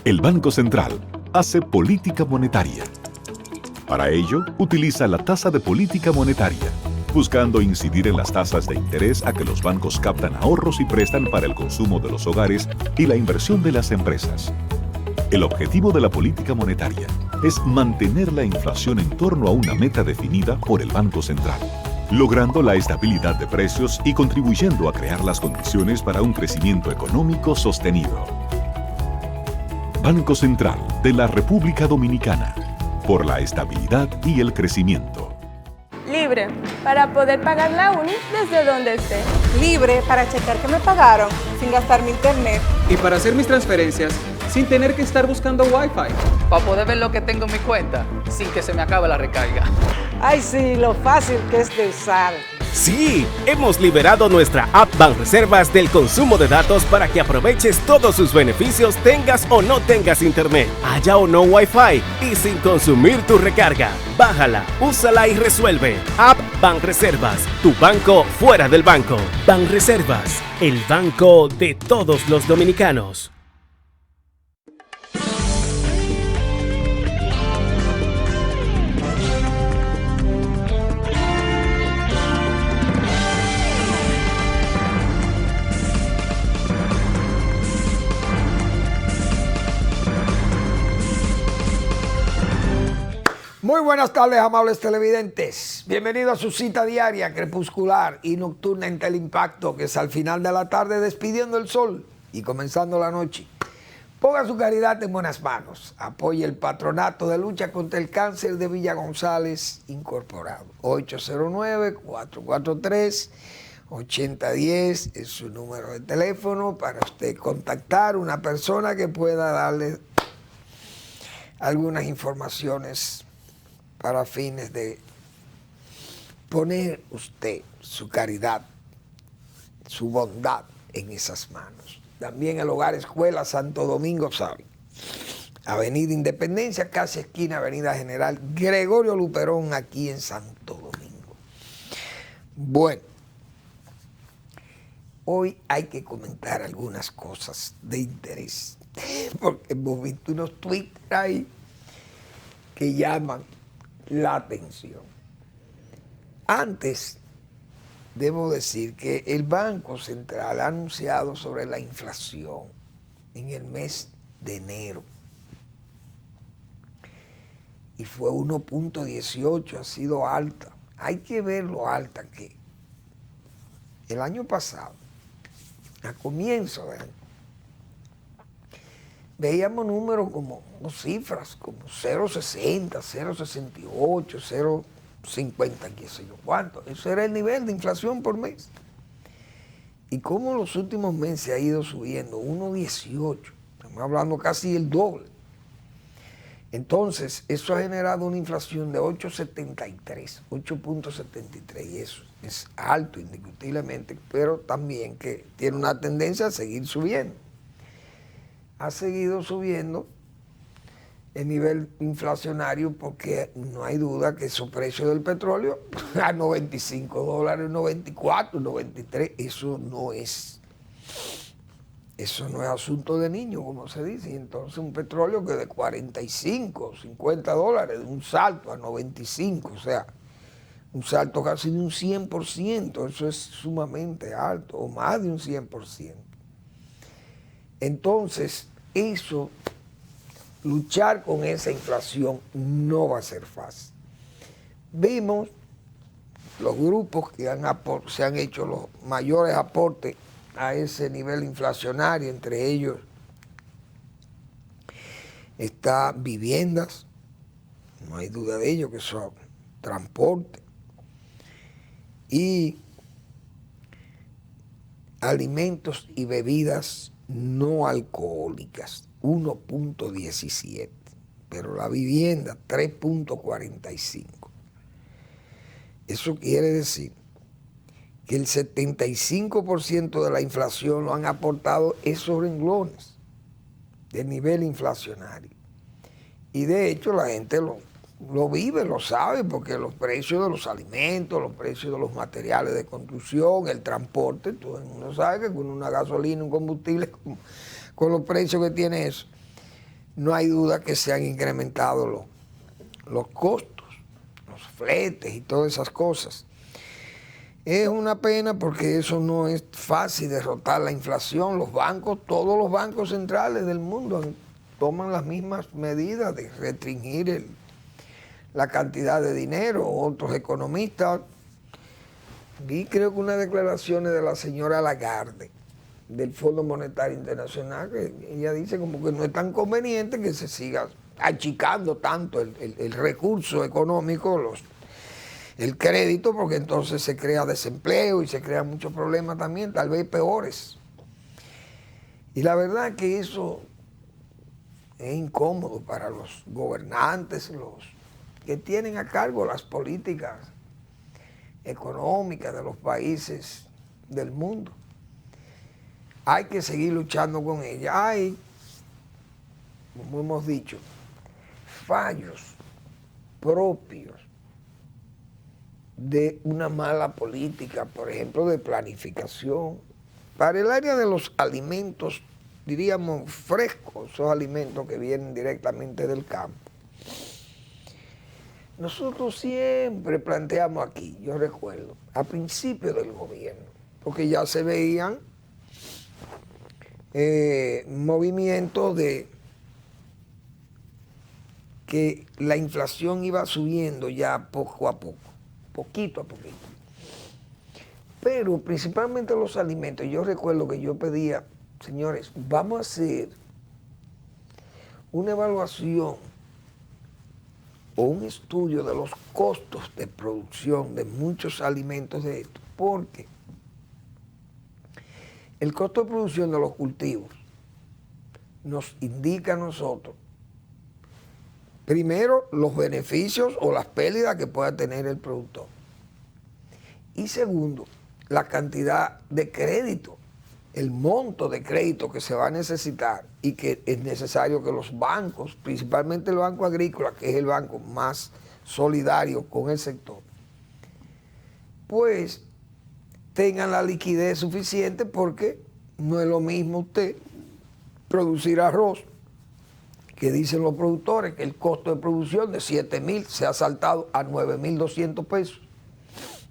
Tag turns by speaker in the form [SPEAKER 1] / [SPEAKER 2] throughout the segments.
[SPEAKER 1] El Banco Central hace política monetaria. Para ello, utiliza la tasa de política monetaria, buscando incidir en las tasas de interés a que los bancos captan ahorros y prestan para el consumo de los hogares y la inversión de las empresas. El objetivo de la política monetaria es mantener la inflación en torno a una meta definida por el Banco Central, logrando la estabilidad de precios y contribuyendo a crear las condiciones para un crecimiento económico sostenido. Banco Central de la República Dominicana, por la estabilidad y el crecimiento.
[SPEAKER 2] Libre, para poder pagar la uni desde donde esté.
[SPEAKER 3] Libre para checar que me pagaron sin gastar mi internet.
[SPEAKER 4] Y para hacer mis transferencias sin tener que estar buscando Wi-Fi.
[SPEAKER 5] Para poder ver lo que tengo en mi cuenta sin que se me acabe la recarga.
[SPEAKER 3] Ay, sí, lo fácil que es de usar.
[SPEAKER 6] Sí, hemos liberado nuestra app Banreservas del consumo de datos para que aproveches todos sus beneficios tengas o no tengas internet, haya o no Wi-Fi y sin consumir tu recarga. Bájala, úsala y resuelve. App Banreservas, tu banco fuera del banco. Banreservas, el banco de todos los dominicanos.
[SPEAKER 7] Muy buenas tardes, amables televidentes. Bienvenidos a su cita diaria, crepuscular y nocturna en Teleimpacto, que es al final de la tarde despidiendo el sol y comenzando la noche. Ponga su caridad en buenas manos. Apoye el Patronato de Lucha contra el Cáncer de Villa González Incorporado. 809-443-8010 es su número de teléfono para usted contactar a una persona que pueda darle algunas informaciones para fines de poner usted su caridad, su bondad en esas manos. También el Hogar Escuela Santo Domingo, ¿sabe? Avenida Independencia, casi esquina Avenida General Gregorio Luperón, aquí en Santo Domingo. Bueno, hoy hay que comentar algunas cosas de interés, porque hemos visto unos tweets ahí que llaman la atención. Antes, debo decir que el Banco Central ha anunciado sobre la inflación en el mes de enero. Y fue 1.18, ha sido alta. Hay que ver lo alta que el año pasado, a comienzo de año, veíamos números como cifras como 0.60, 0.68, 0.50, qué sé yo cuánto. Eso era el nivel de inflación por mes. Y cómo los últimos meses ha ido subiendo, 1.18, estamos hablando casi el doble. Entonces, eso ha generado una inflación de 8.73, y eso es alto indiscutiblemente, pero también que tiene una tendencia a seguir subiendo. Ha seguido subiendo el nivel inflacionario porque no hay duda que esos precios del petróleo a $95, 94, 93, eso no es asunto de niño, como se dice. Y entonces un petróleo que de 45, 50 dólares, de un salto a 95, o sea, un salto casi de un 100%, eso es sumamente alto, o más de un 100%. Entonces, eso, luchar con esa inflación no va a ser fácil. Vimos los grupos que se han hecho los mayores aportes a ese nivel inflacionario, entre ellos está viviendas, no hay duda de ello, que son transporte, y alimentos y bebidas no alcohólicas, 1.17, pero la vivienda 3.45. Eso quiere decir que el 75% de la inflación lo han aportado esos renglones del nivel inflacionario. Y de hecho la gente lo vive, lo sabe, porque los precios de los alimentos, los precios de los materiales de construcción, el transporte, todo el mundo sabe que con una gasolina, un combustible, con los precios que tiene eso, no hay duda que se han incrementado los costos, los fletes y todas esas cosas. Es una pena porque eso no es fácil derrotar la inflación. Los bancos, todos los bancos centrales del mundo toman las mismas medidas de restringir la cantidad de dinero. Otros economistas, vi creo que unas declaraciones de la señora Lagarde, del Fondo Monetario Internacional, que ella dice como que no es tan conveniente que se siga achicando tanto el recurso económico, el crédito, porque entonces se crea desempleo y se crean muchos problemas también, tal vez peores. Y la verdad que eso es incómodo para los gobernantes, los que tienen a cargo las políticas económicas de los países del mundo. Hay que seguir luchando con ella. Hay, como hemos dicho, fallos propios de una mala política, por ejemplo, de planificación. Para el área de los alimentos, diríamos frescos, esos alimentos que vienen directamente del campo, nosotros siempre planteamos aquí, yo recuerdo, a principio del gobierno, porque ya se veían movimientos de que la inflación iba subiendo ya poco a poco, poquito a poquito. Pero principalmente los alimentos, yo recuerdo que yo pedía, señores, vamos a hacer una evaluación o un estudio de los costos de producción de muchos alimentos de estos, porque el costo de producción de los cultivos nos indica a nosotros, primero, los beneficios o las pérdidas que pueda tener el productor. Y segundo, la cantidad de crédito, el monto de crédito que se va a necesitar y que es necesario que los bancos, principalmente el Banco Agrícola, que es el banco más solidario con el sector, pues tengan la liquidez suficiente, porque no es lo mismo usted producir arroz, que dicen los productores que el costo de producción de 7,000 se ha saltado a 9,200 pesos.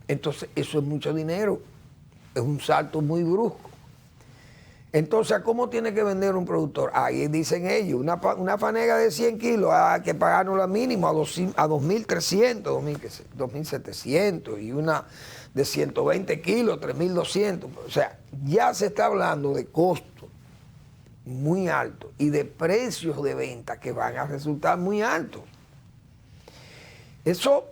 [SPEAKER 7] Entonces eso es mucho dinero, es un salto muy brusco. Entonces, ¿cómo tiene que vender un productor? Ahí dicen ellos, una fanega de 100 kilos, hay que pagarnos la mínimo a 2.300, 2.700, y una de 120 kilos, 3.200. O sea, ya se está hablando de costos muy altos y de precios de venta que van a resultar muy altos. Eso,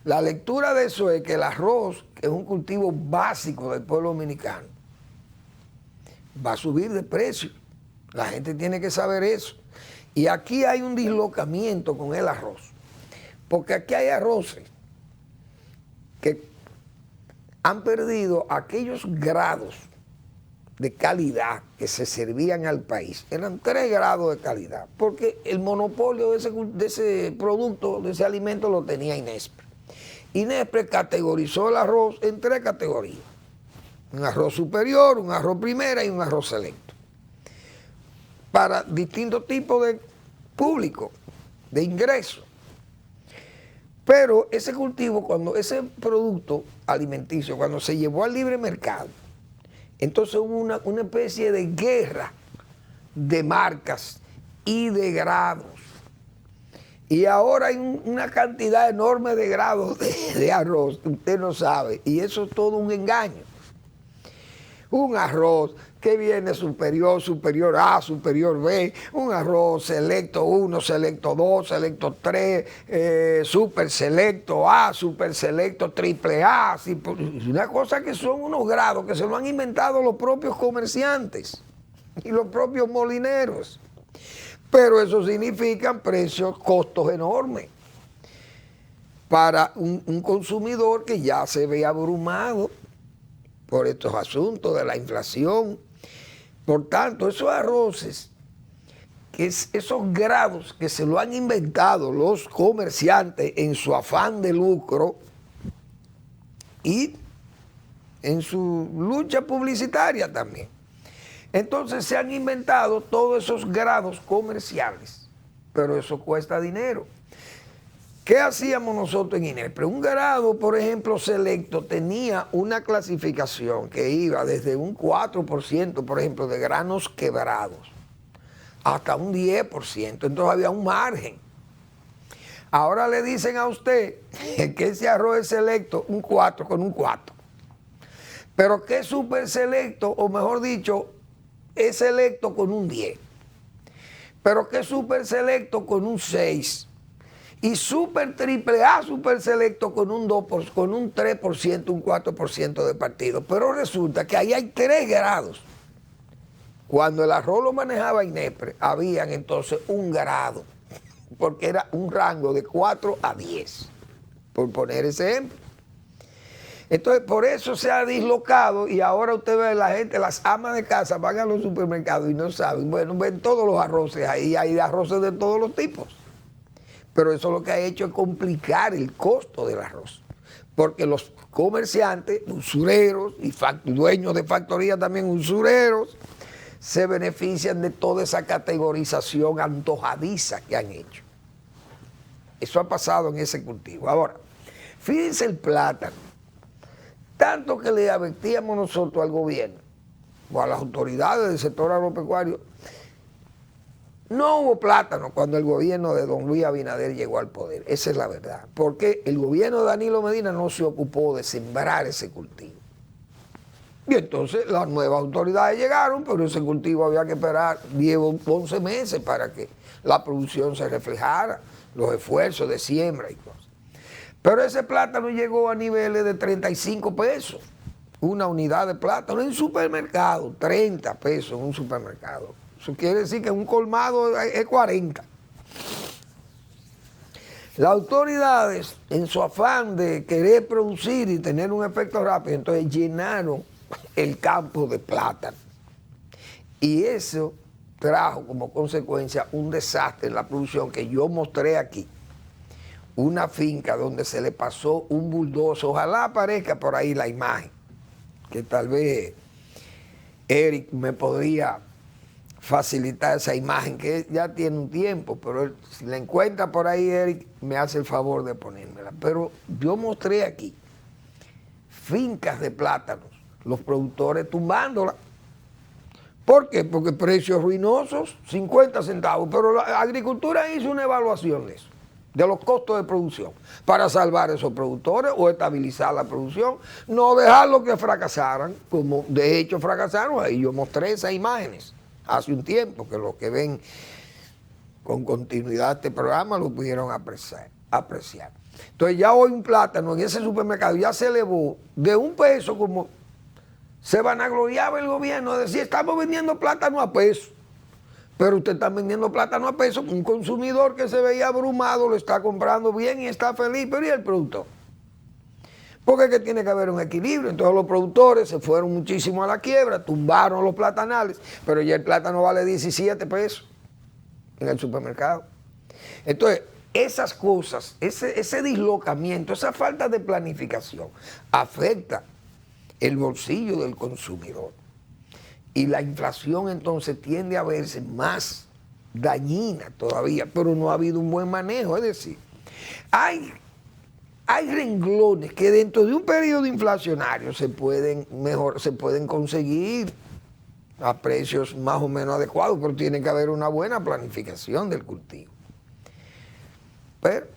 [SPEAKER 7] la lectura de eso es que el arroz, que es un cultivo básico del pueblo dominicano, va a subir de precio. La gente tiene que saber eso. Y aquí hay un dislocamiento con el arroz, porque aquí hay arroces que han perdido aquellos grados de calidad que se servían al país. Eran 3 grados de calidad, porque el monopolio de ese producto, de ese alimento, lo tenía Inespre. Inespre categorizó el arroz en 3 categorías: un arroz superior, un arroz primera y un arroz selecto, para distintos tipos de público, de ingresos. Pero ese cultivo, cuando ese producto alimenticio, cuando se llevó al libre mercado, entonces hubo una especie de guerra de marcas y de grados. Y ahora hay una cantidad enorme de grados de arroz, usted no sabe, y eso es todo un engaño. Un arroz que viene superior, superior A, superior B, un arroz selecto 1, selecto 2, selecto 3, super selecto A, super selecto triple A, una cosa que son unos grados que se lo han inventado los propios comerciantes y los propios molineros. Pero eso significa precios, costos enormes para un consumidor que ya se ve abrumado por estos asuntos de la inflación. Por tanto, esos arroces, esos grados que se lo han inventado los comerciantes en su afán de lucro y en su lucha publicitaria también, Entonces se han inventado todos esos grados comerciales, pero eso cuesta dinero. ¿Qué hacíamos nosotros en INEPRE? Un grado, por ejemplo, selecto, tenía una clasificación que iba desde un 4%, por ejemplo, de granos quebrados, hasta un 10%. Entonces había un margen. Ahora le dicen a usted que ese arroz es selecto, un 4 con un 4. Pero que es súper selecto, o mejor dicho, es selecto con un 10. Pero que es súper selecto con un 6. Y super triple A, super selecto con un 2%, con un 3%, un 4% de partido. Pero resulta que ahí hay 3 grados. Cuando el arroz lo manejaba INEPRE, habían entonces un grado, porque era un rango de 4 a 10, por poner ese ejemplo. Entonces, por eso se ha dislocado y ahora usted ve la gente, las amas de casa van a los supermercados y no saben, bueno, ven todos los arroces ahí, hay arroces de todos los tipos. Pero eso lo que ha hecho es complicar el costo del arroz. Porque los comerciantes, usureros y dueños de factorías también usureros, se benefician de toda esa categorización antojadiza que han hecho. Eso ha pasado en ese cultivo. Ahora, fíjense el plátano. Tanto que le advertíamos nosotros al gobierno o a las autoridades del sector agropecuario. No hubo plátano cuando el gobierno de don Luis Abinader llegó al poder. Esa es la verdad. Porque el gobierno de Danilo Medina no se ocupó de sembrar ese cultivo. Y entonces las nuevas autoridades llegaron, pero ese cultivo había que esperar 10 o 11 meses para que la producción se reflejara, los esfuerzos de siembra y cosas. Pero ese plátano llegó a niveles de 35 pesos, una unidad de plátano en supermercado, 30 pesos en un supermercado. Eso quiere decir que en un colmado es 40. Las autoridades, en su afán de querer producir y tener un efecto rápido, entonces llenaron el campo de plátano. Y eso trajo como consecuencia un desastre en la producción que yo mostré aquí. Una finca donde se le pasó un bulldozer. Ojalá aparezca por ahí la imagen, que tal vez Eric me podría facilitar esa imagen, que ya tiene un tiempo, pero si la encuentra por ahí, Eric, me hace el favor de ponérmela. Pero yo mostré aquí fincas de plátanos, los productores tumbándola. ¿Por qué? Porque precios ruinosos, 50 centavos, pero la agricultura hizo una evaluación de eso, de los costos de producción, para salvar a esos productores o estabilizar la producción, no dejarlo que fracasaran, como de hecho fracasaron. Ahí yo mostré esas imágenes hace un tiempo, que los que ven con continuidad este programa lo pudieron apreciar. Entonces ya hoy un plátano en ese supermercado ya se elevó de un peso, como se vanagloriaba el gobierno, de decir, estamos vendiendo plátano a peso. Pero usted está vendiendo plátano a peso, un consumidor que se veía abrumado lo está comprando bien y está feliz, pero ¿y el productor? Porque es que tiene que haber un equilibrio. Entonces los productores se fueron muchísimo a la quiebra, tumbaron los platanales, pero ya el plátano vale 17 pesos en el supermercado. Entonces, esas cosas, ese dislocamiento, esa falta de planificación afecta el bolsillo del consumidor. Y la inflación entonces tiende a verse más dañina todavía, pero no ha habido un buen manejo. Es decir, hay renglones que dentro de un periodo inflacionario se pueden conseguir a precios más o menos adecuados, pero tiene que haber una buena planificación del cultivo. Pero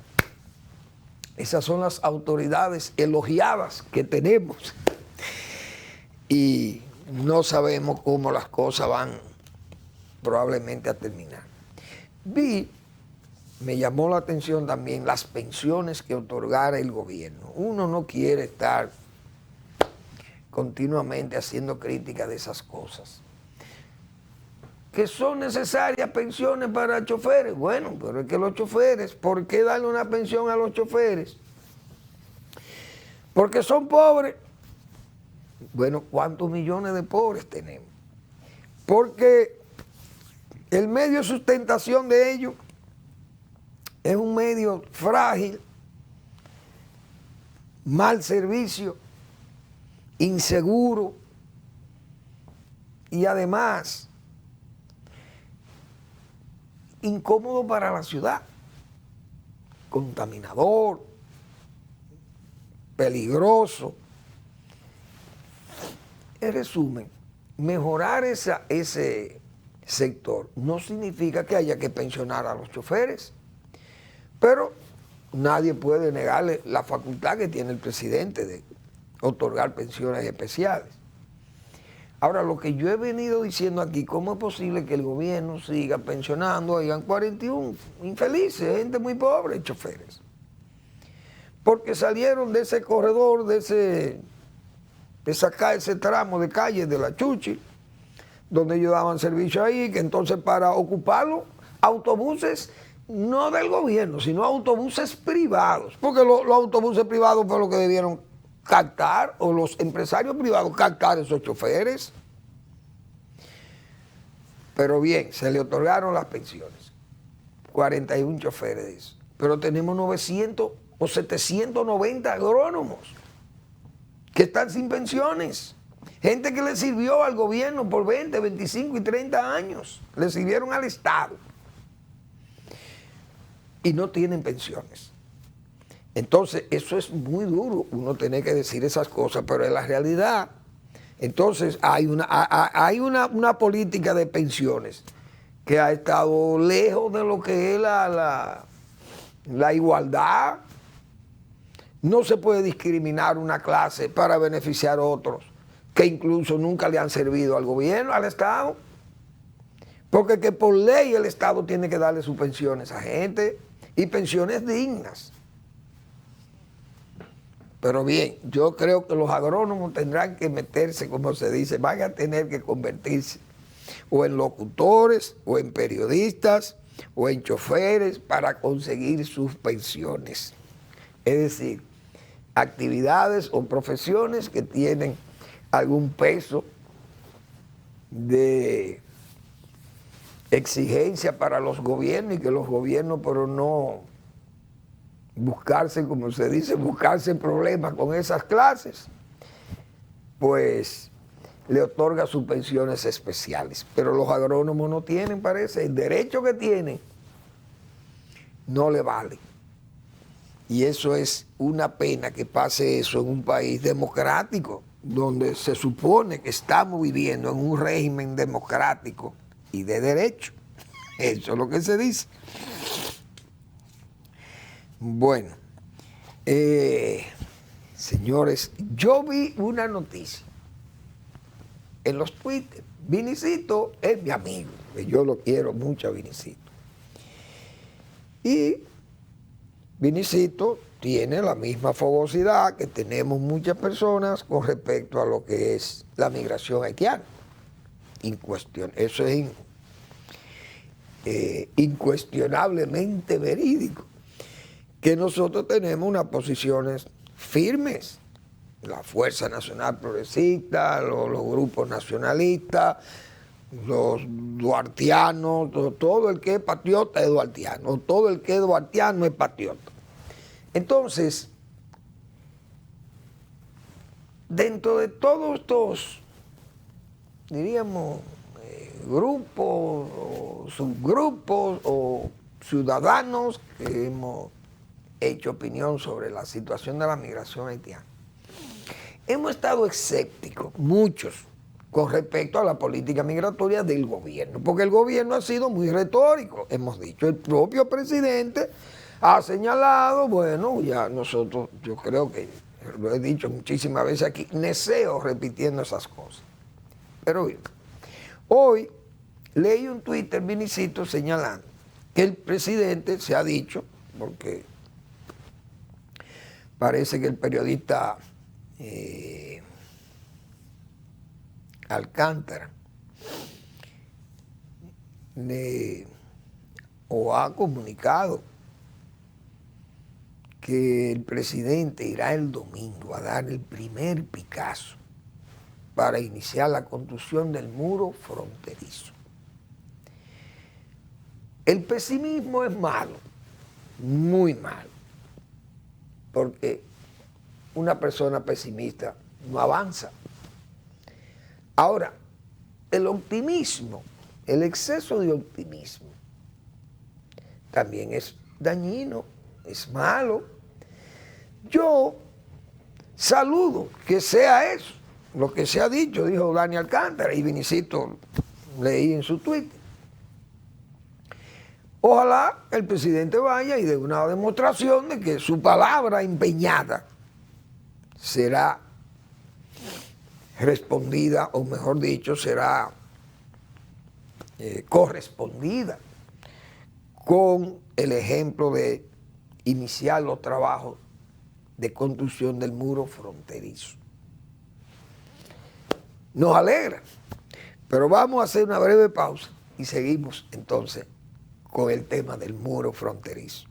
[SPEAKER 7] esas son las autoridades elogiadas que tenemos y no sabemos cómo las cosas van probablemente a terminar. Me llamó la atención también las pensiones que otorgara el gobierno. Uno no quiere estar continuamente haciendo crítica de esas cosas. Que son necesarias pensiones para choferes. Bueno, pero es que los choferes, ¿por qué darle una pensión a los choferes? Porque son pobres. Bueno, ¿cuántos millones de pobres tenemos? Porque el medio de sustentación de ellos es un medio frágil, mal servicio, inseguro Y además, incómodo para la ciudad, contaminador, peligroso. En resumen, mejorar ese sector no significa que haya que pensionar a los choferes, pero nadie puede negarle la facultad que tiene el presidente de otorgar pensiones especiales. Ahora, lo que yo he venido diciendo aquí, ¿cómo es posible que el gobierno siga pensionando? Hayan 41 infelices, gente muy pobre, choferes. Porque salieron de ese corredor, de ese tramo de calle de la Chuchi, donde ellos daban servicio ahí, que entonces para ocuparlo, autobuses no del gobierno, sino autobuses privados, porque los autobuses privados fue lo que debieron captar, o los empresarios privados captar esos choferes. Pero bien, se le otorgaron las pensiones, 41 choferes de eso, pero tenemos 900 o 790 agrónomos que están sin pensiones, gente que le sirvió al gobierno por 20, 25 y 30 años, le sirvieron al Estado y no tienen pensiones. Entonces, eso es muy duro, uno tiene que decir esas cosas, pero es la realidad. Entonces, hay una política de pensiones que ha estado lejos de lo que es la igualdad. No se puede discriminar una clase para beneficiar a otros, que incluso nunca le han servido al gobierno, al Estado. Porque que por ley el Estado tiene que darle sus pensiones a gente, y pensiones dignas. Pero bien, yo creo que los agrónomos tendrán que meterse, como se dice, van a tener que convertirse o en locutores, o en periodistas, o en choferes para conseguir sus pensiones. Es decir, actividades o profesiones que tienen algún peso de exigencia para los gobiernos, y que los gobiernos, pero no buscarse, como se dice, buscarse problemas con esas clases, pues le otorga sus pensiones especiales. Pero los agrónomos no tienen, parece, el derecho que tienen no le vale. Y eso es una pena que pase eso en un país democrático, donde se supone que estamos viviendo en un régimen democrático y de derecho. Eso es lo que se dice. Bueno, señores, yo vi una noticia en los Twitter. Vinicito es mi amigo, que yo lo quiero mucho a Vinicito. Y Vinicito tiene la misma fogosidad que tenemos muchas personas con respecto a lo que es la migración haitiana. Eso es incuestionablemente verídico, que nosotros tenemos unas posiciones firmes, la Fuerza Nacional Progresista, los grupos nacionalistas, los duartianos, todo el que es patriota es duartiano, todo el que es duartiano es patriota. Entonces, dentro de todos estos, diríamos, grupos o subgrupos o ciudadanos que hemos hecho opinión sobre la situación de la migración haitiana, hemos estado escépticos, muchos, con respecto a la política migratoria del gobierno, porque el gobierno ha sido muy retórico, hemos dicho, el propio presidente ha señalado, bueno, ya nosotros, yo creo que lo he dicho muchísimas veces aquí, neseo repitiendo esas cosas. Pero bien, hoy leí un Twitter, Vinicito, señalando que el presidente se ha dicho, porque parece que el periodista Alcántara ha comunicado que el presidente irá el domingo a dar el primer Picasso para iniciar la construcción del muro fronterizo. El pesimismo es malo, muy malo, porque una persona pesimista no avanza. Ahora, el optimismo, el exceso de optimismo, también es dañino, es malo. Yo saludo que sea eso, lo que se ha dicho, dijo Dani Alcántara, y Vinicito leí en su Twitter. Ojalá el presidente vaya y dé una demostración de que su palabra empeñada será respondida, o mejor dicho, será correspondida con el ejemplo de iniciar los trabajos de construcción del muro fronterizo. Nos alegra, pero vamos a hacer una breve pausa y seguimos entonces con el tema del muro fronterizo.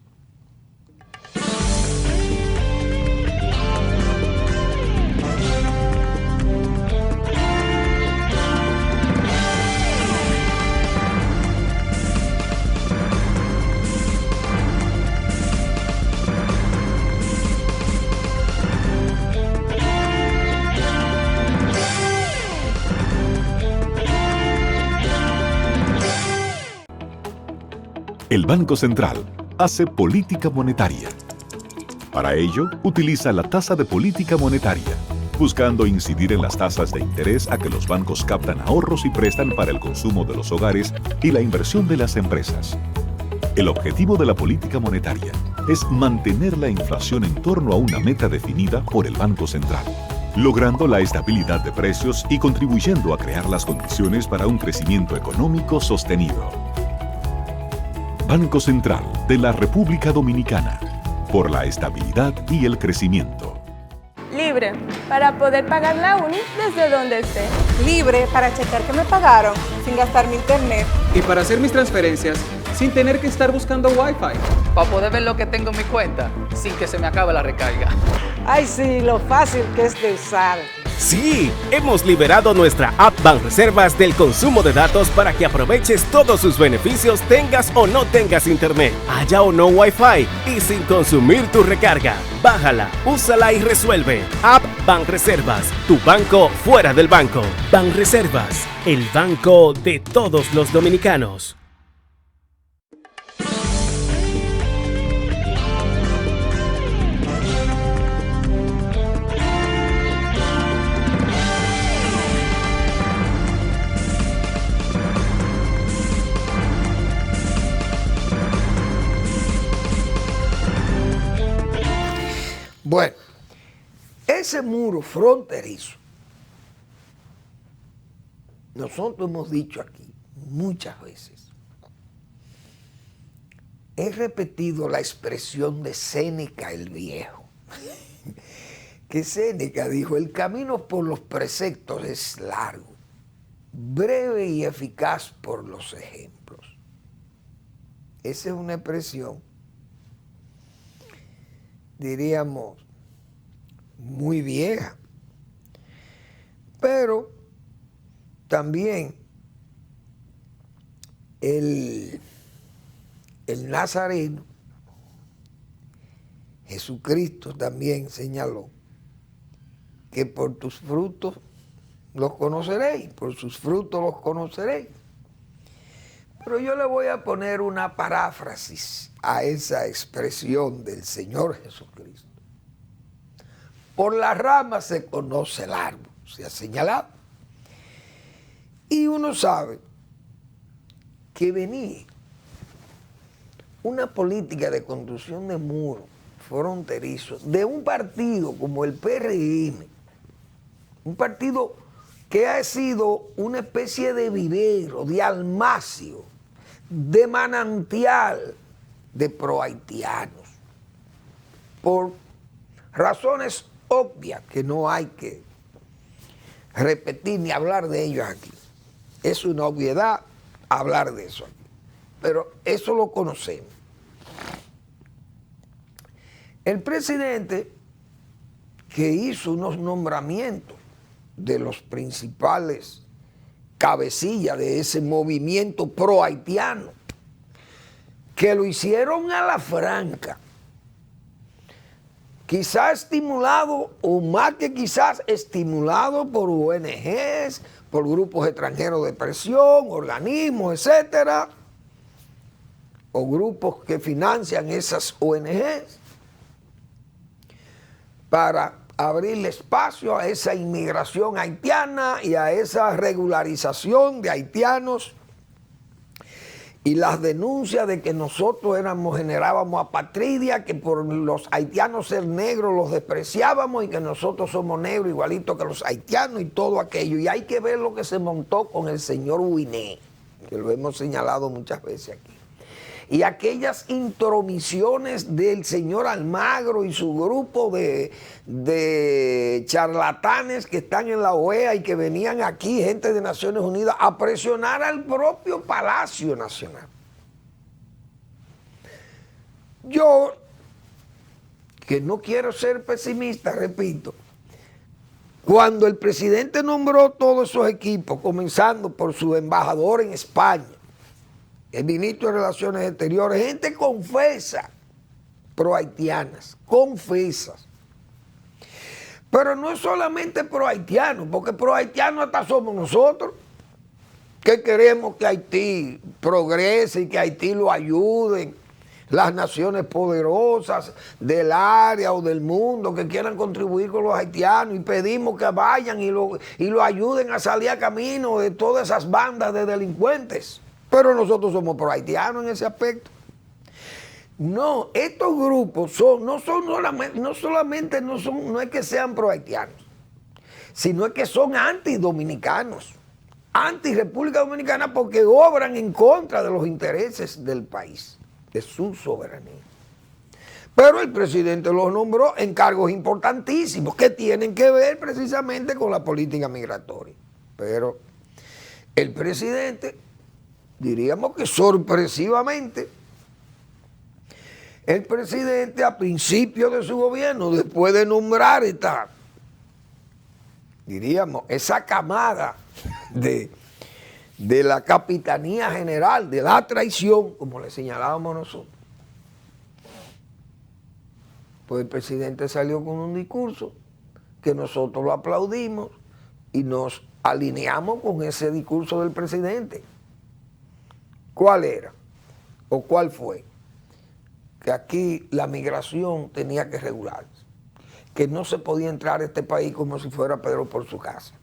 [SPEAKER 1] El Banco Central hace política monetaria. Para ello, utiliza la tasa de política monetaria, buscando incidir en las tasas de interés a que los bancos captan ahorros y prestan para el consumo de los hogares y la inversión de las empresas. El objetivo de la política monetaria es mantener la inflación en torno a una meta definida por el Banco Central, logrando la estabilidad de precios y contribuyendo a crear las condiciones para un crecimiento económico sostenido. Banco Central de la República Dominicana, por la estabilidad y el crecimiento.
[SPEAKER 2] Libre, para poder pagar la uni desde donde esté.
[SPEAKER 3] Libre para checar que me pagaron sin gastar mi internet.
[SPEAKER 4] Y para hacer mis transferencias sin tener que estar buscando Wi-Fi.
[SPEAKER 5] Para poder ver lo que tengo en mi cuenta sin que se me acabe la recarga.
[SPEAKER 8] Ay, sí, lo fácil que es de usar.
[SPEAKER 6] Sí, hemos liberado nuestra app Banreservas del consumo de datos para que aproveches todos sus beneficios tengas o no tengas internet, haya o no Wi-Fi y sin consumir tu recarga. Bájala, úsala y resuelve. App Banreservas, tu banco fuera del banco. Banreservas, el banco de todos los dominicanos.
[SPEAKER 7] Bueno, ese muro fronterizo, nosotros hemos dicho aquí muchas veces, he repetido la expresión de Séneca el Viejo, que Séneca dijo: el camino por los preceptos es largo, breve y eficaz por los ejemplos. Esa es una expresión, diríamos, muy vieja, pero también el Nazareno, Jesucristo, también señaló que por tus frutos los conoceréis, por sus frutos los conoceréis. Pero yo le voy a poner una paráfrasis a esa expresión del Señor Jesucristo. Por las ramas se conoce el árbol, se ha señalado. Y uno sabe que venía una política de construcción de muros fronterizos de un partido como el PRM, un partido que ha sido una especie de vivero, de almacio, de manantial de prohaitianos, por razones obvias que no hay que repetir ni hablar de ellos aquí. Es una obviedad hablar de eso aquí, pero eso lo conocemos. El presidente, que hizo unos nombramientos de los principales cabecillas de ese movimiento pro-haitiano, que lo hicieron a la franca, quizás estimulado, o más que quizás estimulado por ONGs, por grupos extranjeros de presión, organismos, etcétera, o grupos que financian esas ONGs, para abrirle espacio a esa inmigración haitiana y a esa regularización de haitianos y las denuncias de que nosotros generábamos apatridia, que por los haitianos ser negros los despreciábamos y que nosotros somos negros igualitos que los haitianos y todo aquello. Y hay que ver lo que se montó con el señor Huiné, que lo hemos señalado muchas veces aquí. Y aquellas intromisiones del señor Almagro y su grupo de charlatanes que están en la OEA y que venían aquí, gente de Naciones Unidas, a presionar al propio Palacio Nacional. Yo, que no quiero ser pesimista, repito, cuando el presidente nombró todos esos equipos, comenzando por su embajador en España, el ministro de Relaciones Exteriores, gente confesa, pro-haitianas, confesas. Pero no es solamente pro-haitianos, porque pro-haitianos hasta somos nosotros, que queremos que Haití progrese y que Haití lo ayuden, las naciones poderosas del área o del mundo que quieran contribuir con los haitianos, y pedimos que vayan y lo ayuden a salir a camino de todas esas bandas de delincuentes. Pero nosotros somos pro-haitianos en ese aspecto. No, estos grupos no es que sean pro-haitianos, sino es que son anti-dominicanos, anti-República Dominicana, porque obran en contra de los intereses del país, de su soberanía. Pero el presidente los nombró en cargos importantísimos que tienen que ver precisamente con la política migratoria. Pero el presidente, diríamos que sorpresivamente, el presidente a principio de su gobierno, después de nombrar esa camada de la Capitanía General de la Traición, como le señalábamos nosotros, pues el presidente salió con un discurso que nosotros lo aplaudimos y nos alineamos con ese discurso del presidente. ¿Cuál era? ¿O cuál fue? Que aquí la migración tenía que regularse, que no se podía entrar a este país como si fuera Pedro por su casa,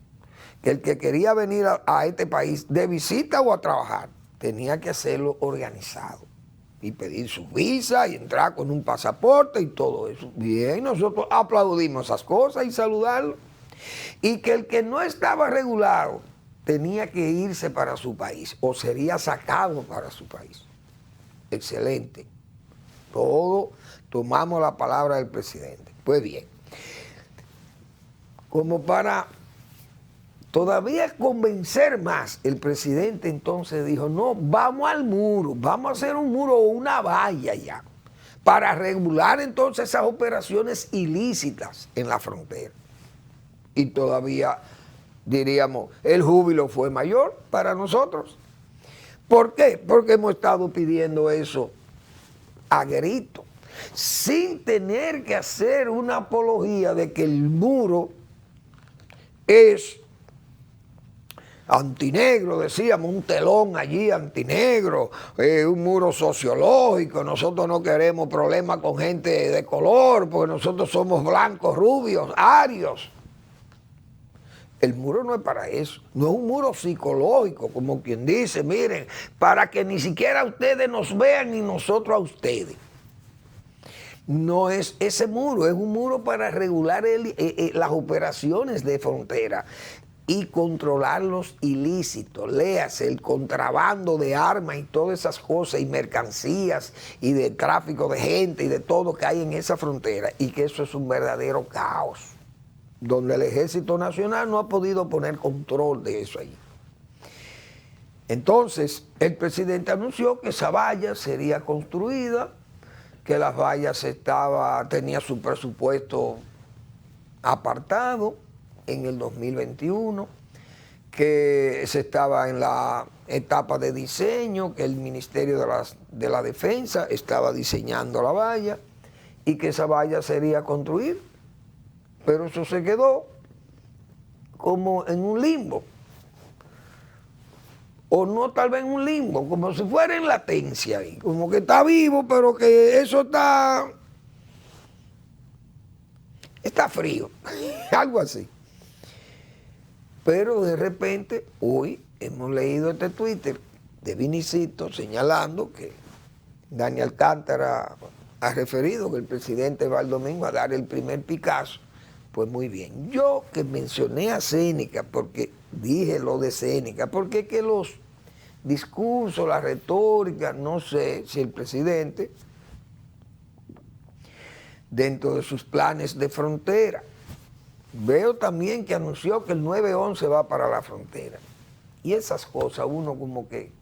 [SPEAKER 7] que el que quería venir a este país de visita o a trabajar tenía que hacerlo organizado y pedir su visa y entrar con un pasaporte y todo eso. Bien, nosotros aplaudimos esas cosas y saludarlo. Y que el que no estaba regulado tenía que irse para su país o sería sacado para su país. Excelente. Todo tomamos la palabra del presidente. Pues bien, como para todavía convencer más, el presidente entonces dijo, no, vamos al muro, vamos a hacer un muro o una valla ya, para regular entonces esas operaciones ilícitas en la frontera. Y todavía, diríamos, el júbilo fue mayor para nosotros. ¿Por qué? Porque hemos estado pidiendo eso a grito, sin tener que hacer una apología de que el muro es antinegro, decíamos, un telón allí antinegro, un muro sociológico. Nosotros no queremos problemas con gente de color, porque nosotros somos blancos, rubios, arios. El muro no es para eso, no es un muro psicológico, como quien dice, miren, para que ni siquiera ustedes nos vean ni nosotros a ustedes. No es ese muro, es un muro para regular las operaciones de frontera y controlar los ilícitos, léase, el contrabando de armas y todas esas cosas, y mercancías, y de tráfico de gente y de todo que hay en esa frontera, y que eso es un verdadero caos, donde el Ejército Nacional no ha podido poner control de eso ahí. Entonces, el presidente anunció que esa valla sería construida, que las vallas tenía su presupuesto apartado en el 2021, que se estaba en la etapa de diseño, que el Ministerio de la Defensa estaba diseñando la valla y que esa valla sería construir. Pero eso se quedó como en un limbo. O no tal vez en un limbo, como si fuera en latencia ahí. Como que está vivo, pero que eso está frío. Algo así. Pero de repente, hoy hemos leído este Twitter de Vinicito señalando que Dani Alcántara ha referido que el presidente va el domingo a dar el primer Picasso. Pues muy bien. Yo que mencioné a Séneca, porque dije lo de Séneca, porque es que los discursos, la retórica, no sé si el presidente, dentro de sus planes de frontera, veo también que anunció que el 911 va para la frontera. Y esas cosas uno como que,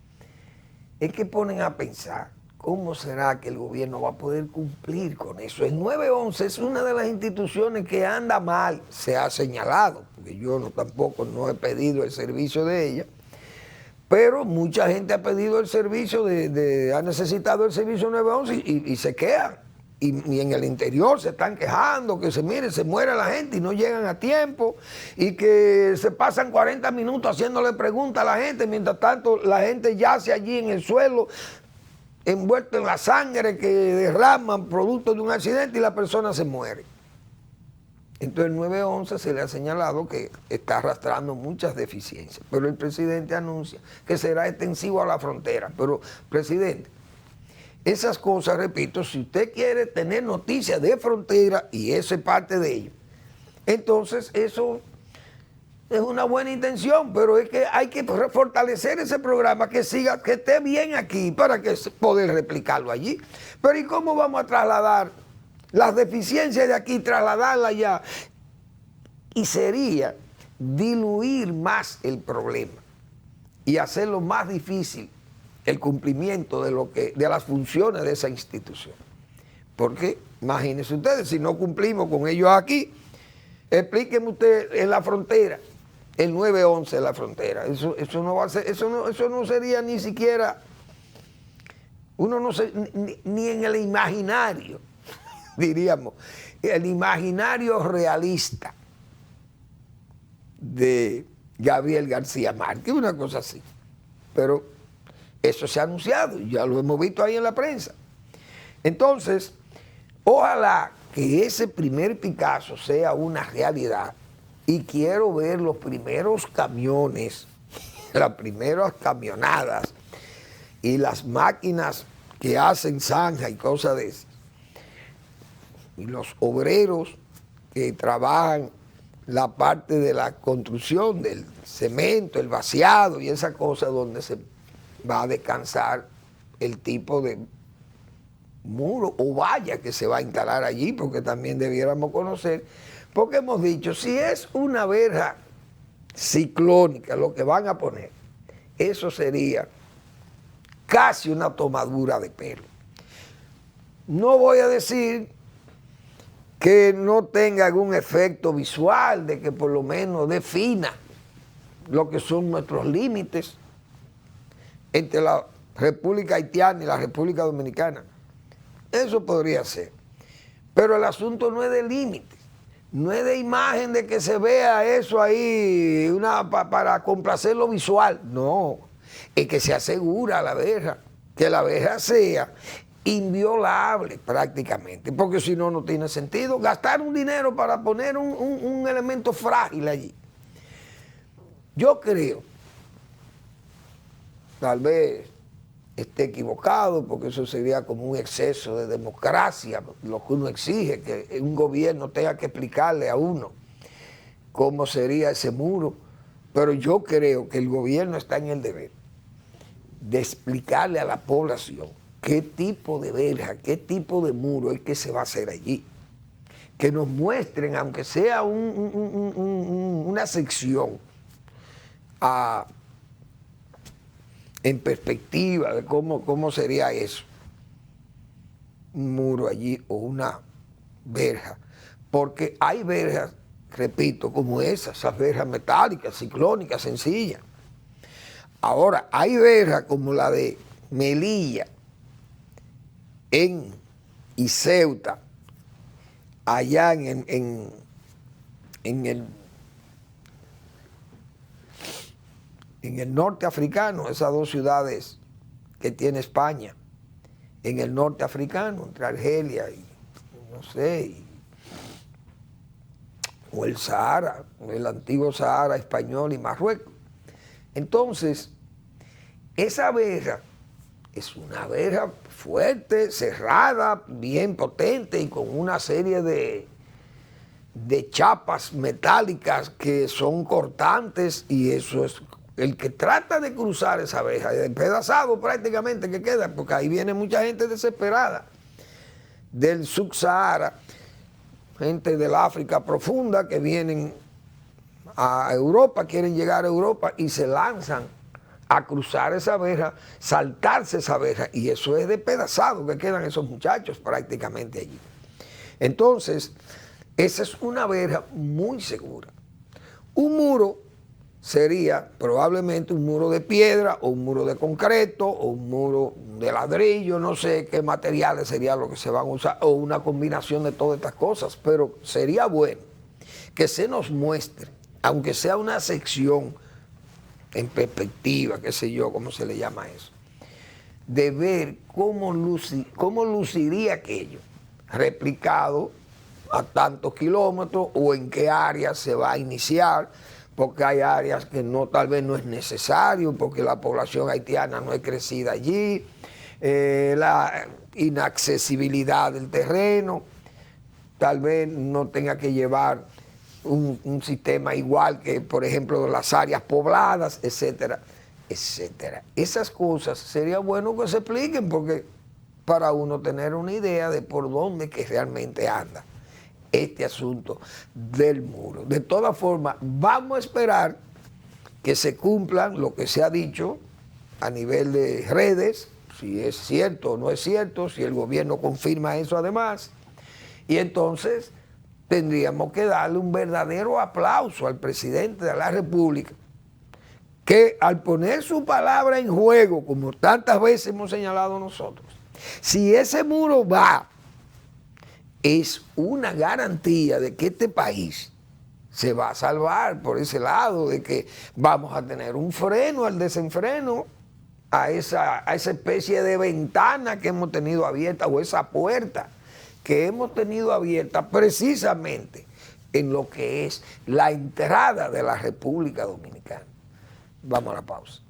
[SPEAKER 7] es que ponen a pensar, ¿cómo será que el gobierno va a poder cumplir con eso? El 911 es una de las instituciones que anda mal, se ha señalado, porque yo tampoco no he pedido el servicio de ella, pero mucha gente ha pedido el servicio, ha necesitado el servicio 911 y se quedan. Y en el interior se están quejando, que se muere la gente y no llegan a tiempo, y que se pasan 40 minutos haciéndole preguntas a la gente, mientras tanto la gente yace allí en el suelo, envuelto en la sangre que derraman producto de un accidente y la persona se muere. Entonces el 911 se le ha señalado que está arrastrando muchas deficiencias, pero el presidente anuncia que será extensivo a la frontera. Pero, presidente, esas cosas, repito, si usted quiere tener noticias de frontera, y eso es parte de ello, entonces eso es una buena intención, pero es que hay que fortalecer ese programa, que siga, que esté bien aquí para que poder replicarlo allí. Pero ¿y cómo vamos a trasladar las deficiencias de aquí, trasladarlas allá? Y sería diluir más el problema y hacerlo más difícil el cumplimiento de las funciones de esa institución. Porque imagínense ustedes, si no cumplimos con ellos aquí, explíquenme usted en la frontera, el 911 en la frontera, eso no va a ser, eso no sería ni siquiera, uno no sé, ni en el imaginario, diríamos, el imaginario realista de Gabriel García Márquez, una cosa así. Pero eso se ha anunciado, ya lo hemos visto ahí en la prensa. Entonces, ojalá que ese primer Picasso sea una realidad, y quiero ver los primeros camiones, las primeras camionadas y las máquinas que hacen zanja y cosas de esas, y los obreros que trabajan la parte de la construcción del cemento, el vaciado y esa cosa donde se va a descansar el tipo de muro o valla que se va a instalar allí, porque también debiéramos conocer, porque hemos dicho, si es una verja ciclónica lo que van a poner, eso sería casi una tomadura de pelo. No voy a decir que no tenga algún efecto visual, de que por lo menos defina lo que son nuestros límites entre la República Haitiana y la República Dominicana. Eso podría ser. Pero el asunto no es de límites, no es de imagen, de que se vea eso ahí para complacer lo visual. No, es que se asegura la verja, que la verja sea inviolable prácticamente, porque si no, no tiene sentido gastar un dinero para poner un elemento frágil allí. Yo creo, tal vez esté equivocado, porque eso sería como un exceso de democracia, lo que uno exige, que un gobierno tenga que explicarle a uno cómo sería ese muro, pero yo creo que el gobierno está en el deber de explicarle a la población qué tipo de verja, qué tipo de muro es que se va a hacer allí. Que nos muestren, aunque sea una sección en perspectiva de cómo sería eso, un muro allí o una verja, porque hay verjas, repito, como esas verjas metálicas, ciclónicas, sencillas. Ahora, hay verjas como la de Melilla y Ceuta, allá en el norte africano, esas dos ciudades que tiene España, en el norte africano, entre Argelia y, no sé, o el Sahara, el antiguo Sahara español y Marruecos. Entonces, esa verja es una verja fuerte, cerrada, bien potente y con una serie de chapas metálicas que son cortantes, y eso es el que trata de cruzar esa verja, despedazado prácticamente que queda, porque ahí viene mucha gente desesperada del Sub-Sahara, gente del África profunda que vienen a Europa, quieren llegar a Europa y se lanzan a cruzar esa verja, saltarse esa verja, y eso es despedazado que quedan esos muchachos prácticamente allí. Entonces, esa es una verja muy segura. Un muro sería probablemente un muro de piedra o un muro de concreto o un muro de ladrillo, no sé qué materiales sería lo que se van a usar, o una combinación de todas estas cosas, pero sería bueno que se nos muestre, aunque sea una sección en perspectiva, qué sé yo, cómo se le llama eso, de ver cómo luciría aquello, replicado a tantos kilómetros o en qué área se va a iniciar, porque hay áreas que tal vez no es necesario, porque la población haitiana no es crecida allí, la inaccesibilidad del terreno, tal vez no tenga que llevar un sistema igual que, por ejemplo, las áreas pobladas, etcétera, etcétera. Esas cosas sería bueno que se expliquen, porque para uno tener una idea de por dónde que realmente anda este asunto del muro. De todas formas, vamos a esperar que se cumplan lo que se ha dicho a nivel de redes, si es cierto o no es cierto, si el gobierno confirma eso además, y entonces tendríamos que darle un verdadero aplauso al presidente de la República, que al poner su palabra en juego, como tantas veces hemos señalado nosotros, si ese muro va, es una garantía de que este país se va a salvar por ese lado, de que vamos a tener un freno al desenfreno, a esa especie de ventana que hemos tenido abierta, o esa puerta que hemos tenido abierta precisamente en lo que es la entrada de la República Dominicana. Vamos a la pausa.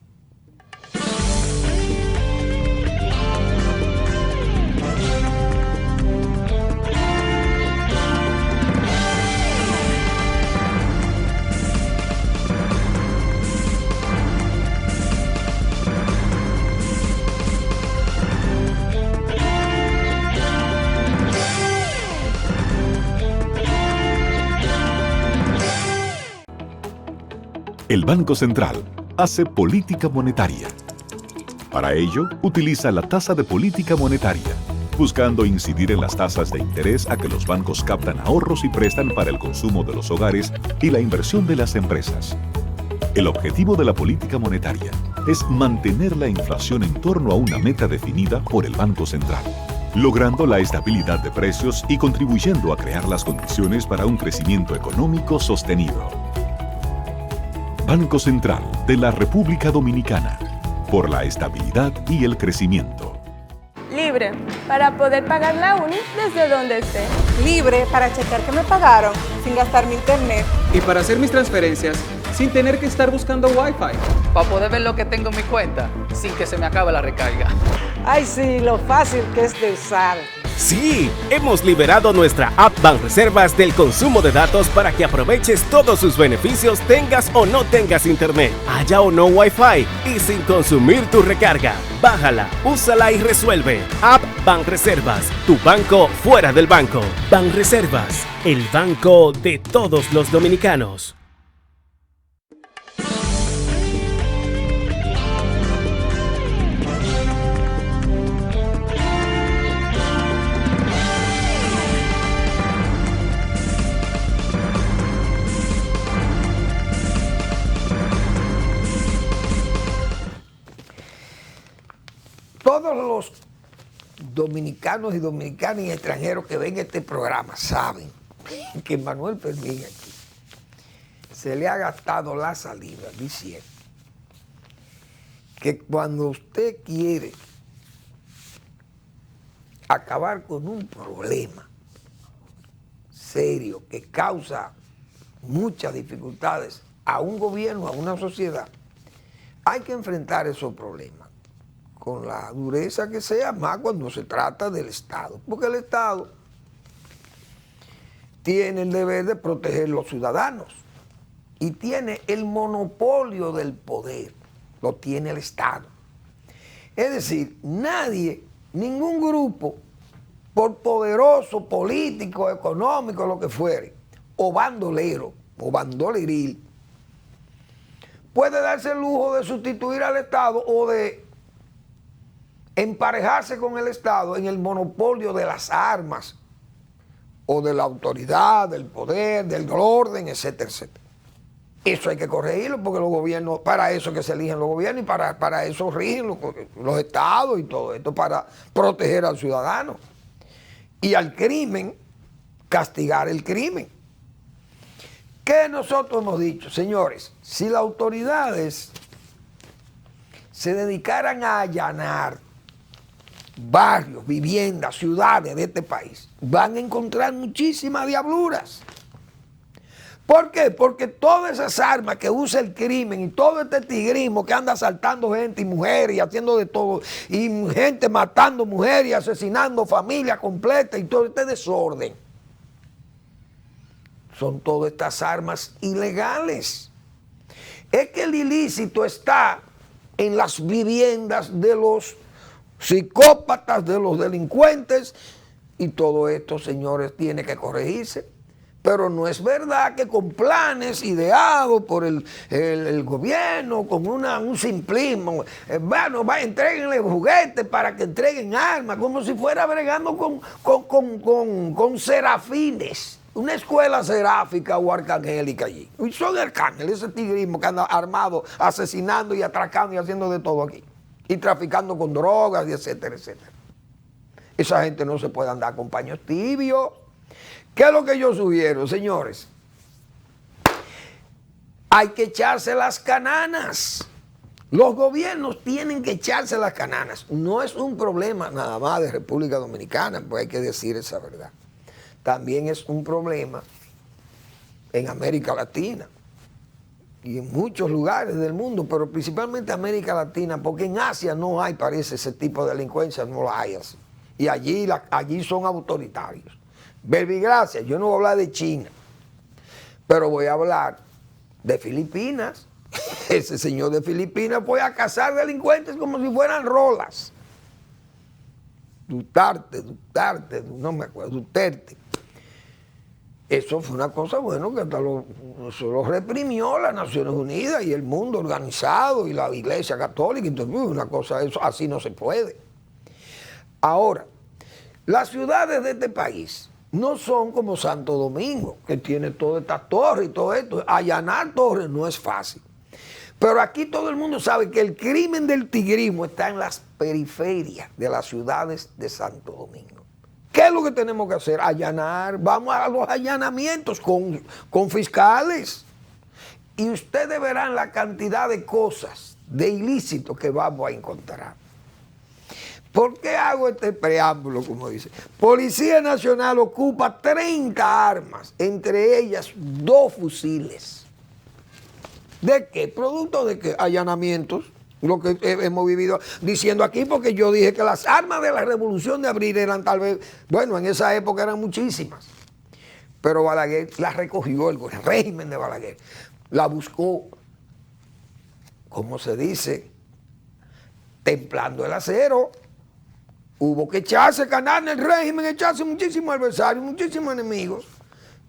[SPEAKER 1] El Banco Central hace política monetaria. Para ello, utiliza la tasa de política monetaria, buscando incidir en las tasas de interés a que los bancos captan ahorros y prestan para el consumo de los hogares y la inversión de las empresas. El objetivo de la política monetaria es mantener la inflación en torno a una meta definida por el Banco Central, logrando la estabilidad de precios y contribuyendo a crear las condiciones para un crecimiento económico sostenido. Banco Central de la República Dominicana, por la estabilidad y el crecimiento.
[SPEAKER 2] Libre, para poder pagar la uni desde donde esté.
[SPEAKER 3] Libre para checar que me pagaron sin gastar mi internet.
[SPEAKER 4] Y para hacer mis transferencias sin tener que estar buscando Wi-Fi.
[SPEAKER 5] Para poder ver lo que tengo en mi cuenta sin que se me acabe la recarga.
[SPEAKER 8] Ay, sí, lo fácil que es de usar.
[SPEAKER 6] Sí, hemos liberado nuestra app Banreservas del consumo de datos para que aproveches todos sus beneficios, tengas o no tengas internet, haya o no Wi-Fi y sin consumir tu recarga. Bájala, úsala y resuelve. App Banreservas, tu banco fuera del banco. Banreservas, el banco de todos los dominicanos.
[SPEAKER 7] dominicanos y dominicanas y extranjeros que ven este programa saben que Manuel Fermín aquí se le ha gastado la saliva diciendo que cuando usted quiere acabar con un problema serio que causa muchas dificultades a un gobierno, a una sociedad, hay que enfrentar esos problemas con la dureza que sea, más cuando se trata del Estado, porque el Estado tiene el deber de proteger a los ciudadanos y tiene el monopolio del poder, lo tiene el Estado. Es decir, nadie, ningún grupo, por poderoso, político, económico, lo que fuere, o bandolero, o bandoleril, puede darse el lujo de sustituir al Estado o de emparejarse con el Estado en el monopolio de las armas o de la autoridad, del poder, del orden, etcétera, etcétera. Eso hay que corregirlo porque los gobiernos, para eso que se eligen los gobiernos y para eso rigen los estados y todo esto, para proteger al ciudadano. Y al crimen, castigar el crimen. ¿Qué nosotros hemos dicho? Señores, si las autoridades se dedicaran a allanar barrios, viviendas, ciudades de este país, van a encontrar muchísimas diabluras. ¿Por qué? Porque todas esas armas que usa el crimen y todo este tigrismo que anda asaltando gente y mujeres y haciendo de todo, y gente matando mujeres y asesinando familias completas y todo este desorden, son todas estas armas ilegales. Es que el ilícito está en las viviendas de los psicópatas, de los delincuentes, y todo esto, señores, tiene que corregirse. Pero no es verdad que con planes ideados por el gobierno, con un simplismo, entréguenle juguetes para que entreguen armas, como si fuera bregando con serafines, una escuela seráfica o arcangélica allí. Y son arcángeles, ese tigrismo que anda armado, asesinando y atracando y haciendo de todo aquí, y traficando con drogas, y etcétera, etcétera. Esa gente no se puede andar con paños tibios. ¿Qué es lo que yo sugiero, señores? Hay que echarse las cananas. Los gobiernos tienen que echarse las cananas. No es un problema nada más de República Dominicana, pues hay que decir esa verdad. También es un problema en América Latina y en muchos lugares del mundo, pero principalmente América Latina, porque en Asia no hay, parece, ese tipo de delincuencia, no la hay así. Y allí son autoritarios. Verbigracia, yo no voy a hablar de China, pero voy a hablar de Filipinas. Ese señor de Filipinas fue a cazar delincuentes como si fueran rolas. Duterte, no me acuerdo, Duterte. Eso fue una cosa, bueno, que hasta eso lo reprimió las Naciones Unidas y el mundo organizado y la Iglesia Católica. Entonces, una cosa, eso así no se puede. Ahora, las ciudades de este país no son como Santo Domingo, que tiene todas estas torres y todo esto. Allanar torres no es fácil. Pero aquí todo el mundo sabe que el crimen del tigrismo está en las periferias de las ciudades de Santo Domingo. ¿Qué es lo que tenemos que hacer? Allanar. Vamos a los allanamientos con fiscales. Y ustedes verán la cantidad de cosas, de ilícitos que vamos a encontrar. ¿Por qué hago este preámbulo, como dice? Policía Nacional ocupa 30 armas, entre ellas 2 fusiles. ¿De qué? ¿Producto de qué? Allanamientos, lo que hemos vivido diciendo aquí, porque yo dije que las armas de la Revolución de Abril eran tal vez, bueno, en esa época eran muchísimas, pero Balaguer las recogió, el régimen de Balaguer, la buscó, como se dice, templando el acero. Hubo que echarse canal en el régimen, echarse muchísimos adversarios, muchísimos enemigos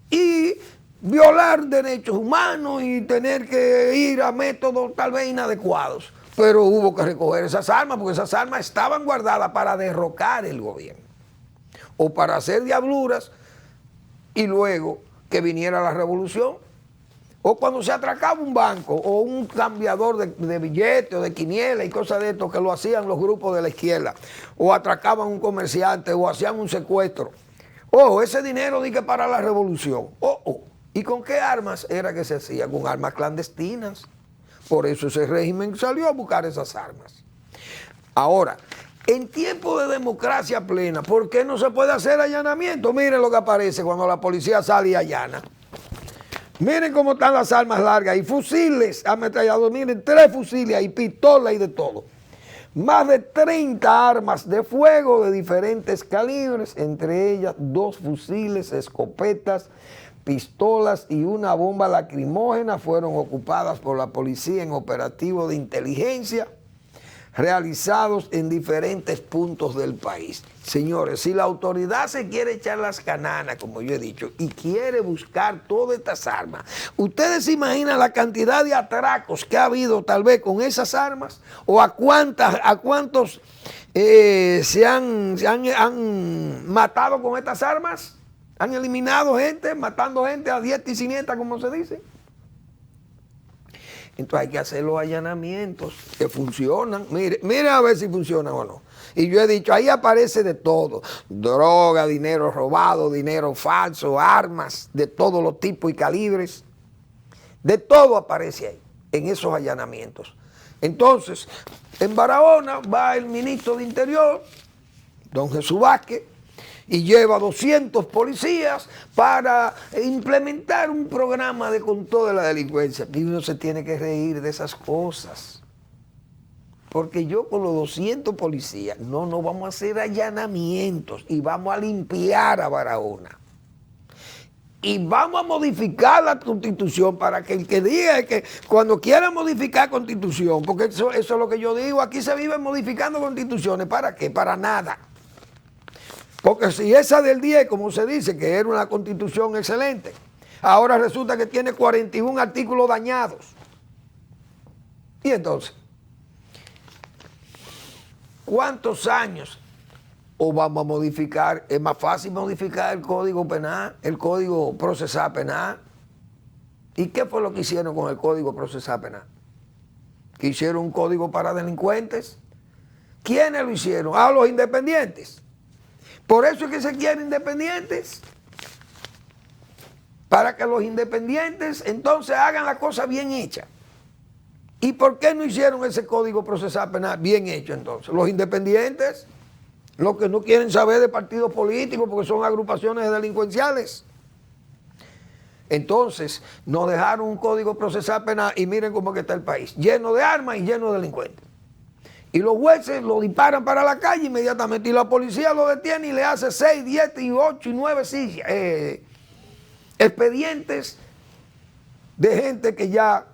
[SPEAKER 7] y violar derechos humanos y tener que ir a métodos tal vez inadecuados. Pero hubo que recoger esas armas porque esas armas estaban guardadas para derrocar el gobierno o para hacer diabluras y luego que viniera la revolución. O cuando se atracaba un banco o un cambiador de billetes o de quiniela y cosas de esto que lo hacían los grupos de la izquierda, o atracaban un comerciante o hacían un secuestro. Ese dinero dije para la revolución. ¿Y con qué armas era que se hacía? Con armas clandestinas. Por eso ese régimen salió a buscar esas armas. Ahora, en tiempo de democracia plena, ¿por qué no se puede hacer allanamiento? Miren lo que aparece cuando la policía sale y allana. Miren cómo están las armas largas y fusiles ametrallados. Miren, 3 fusiles y pistolas y de todo. Más de 30 armas de fuego de diferentes calibres, entre ellas 2 fusiles, escopetas, pistolas y una bomba lacrimógena fueron ocupadas por la policía en operativos de inteligencia realizados en diferentes puntos del país. Señores, si la autoridad se quiere echar las cananas, como yo he dicho, y quiere buscar todas estas armas, ¿ustedes se imaginan la cantidad de atracos que ha habido tal vez con esas armas? ¿O a cuántos se han matado con estas armas? ¿Han eliminado gente, matando gente a diestra y siniestra, como se dice? Entonces hay que hacer los allanamientos que funcionan. Mire a ver si funcionan o no. Y yo he dicho, ahí aparece de todo. Droga, dinero robado, dinero falso, armas de todos los tipos y calibres. De todo aparece ahí, en esos allanamientos. Entonces, en Barahona va el ministro de Interior, don Jesús Vázquez, y lleva 200 policías para implementar un programa de control de la delincuencia. Y uno se tiene que reír de esas cosas. Porque yo con los 200 policías, no vamos a hacer allanamientos y vamos a limpiar a Barahona. Y vamos a modificar la Constitución para que el que diga que cuando quiera modificar Constitución, porque eso es lo que yo digo, aquí se vive modificando Constituciones, ¿para qué? Para nada. Porque si esa del 10, como se dice, que era una constitución excelente, ahora resulta que tiene 41 artículos dañados. Y entonces, ¿cuántos años o vamos a modificar? Es más fácil modificar el Código Penal, el Código Procesal Penal. ¿Y qué fue lo que hicieron con el Código Procesal Penal? ¿Que hicieron un código para delincuentes? ¿Quiénes lo hicieron? Los independientes. Por eso es que se quieren independientes. Para que los independientes entonces hagan la cosa bien hecha. ¿Y por qué no hicieron ese Código Procesal Penal bien hecho entonces? Los independientes, los que no quieren saber de partidos políticos porque son agrupaciones delincuenciales. Entonces nos dejaron un Código Procesal Penal y miren cómo que está el país, lleno de armas y lleno de delincuentes. Y los jueces lo disparan para la calle inmediatamente y la policía lo detiene y le hace 6, 10, 8 y 9 expedientes de gente que ya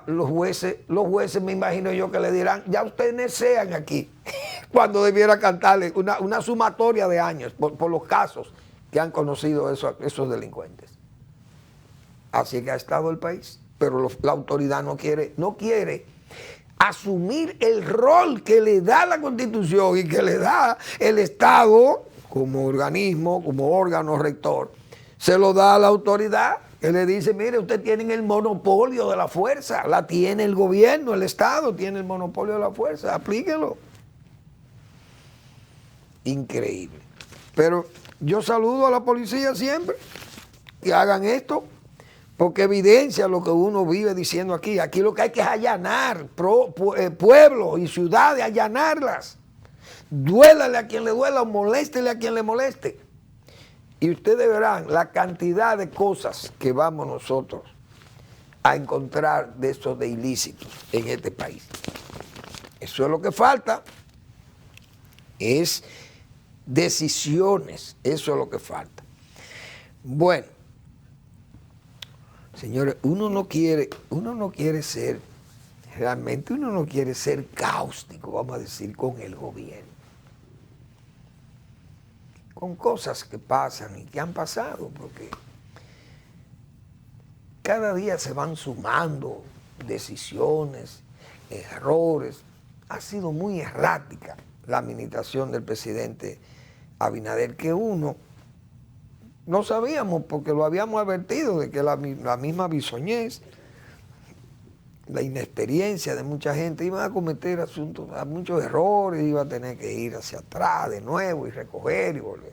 [SPEAKER 7] los jueces me imagino yo que le dirán, ya ustedes sean aquí, cuando debiera cantarle una sumatoria de años por los casos que han conocido esos delincuentes. Así que ha estado el país. Pero la autoridad no quiere asumir el rol que le da la Constitución y que le da el Estado como organismo, como órgano rector. Se lo da a la autoridad, que le dice, mire, ustedes tienen el monopolio de la fuerza, la tiene el gobierno, el Estado tiene el monopolio de la fuerza, aplíquenlo. Increíble. Pero yo saludo a la policía siempre, que hagan esto. Porque evidencia lo que uno vive diciendo aquí. Aquí lo que hay que es allanar pueblos y ciudades, allanarlas. Duélale a quien le duela o moléstele a quien le moleste. Y ustedes verán la cantidad de cosas que vamos nosotros a encontrar de esos de ilícitos en este país. Eso es lo que falta. Es decisiones. Eso es lo que falta. Bueno. Señores, uno no quiere ser, realmente uno no quiere ser cáustico, vamos a decir, con el gobierno. Con cosas que pasan y que han pasado, porque cada día se van sumando decisiones, errores. Ha sido muy errática la administración del presidente Abinader, que uno No sabíamos porque lo habíamos advertido de que la misma bisoñez, la inexperiencia de mucha gente, iba a cometer muchos errores, iba a tener que ir hacia atrás de nuevo y recoger y volver.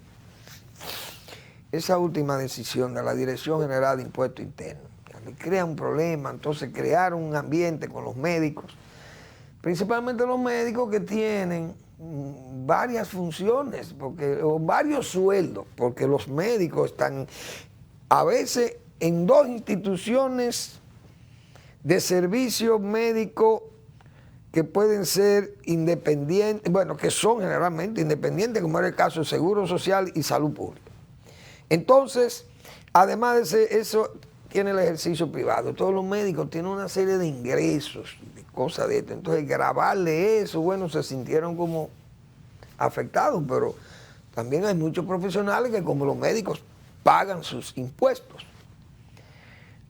[SPEAKER 7] Esa última decisión de la Dirección General de Impuestos Internos, que crea un problema, entonces crearon un ambiente con los médicos, principalmente los médicos que tienen varias funciones o varios sueldos, porque los médicos están a veces en 2 instituciones de servicio médico que pueden ser independientes, bueno, que son generalmente independientes, como era el caso de Seguro Social y Salud Pública. Entonces, además de eso, tiene el ejercicio privado. Todos los médicos tienen una serie de ingresos, de cosas de esto. Entonces, grabarle eso, bueno, se sintieron como afectados, pero también hay muchos profesionales que, como los médicos, pagan sus impuestos.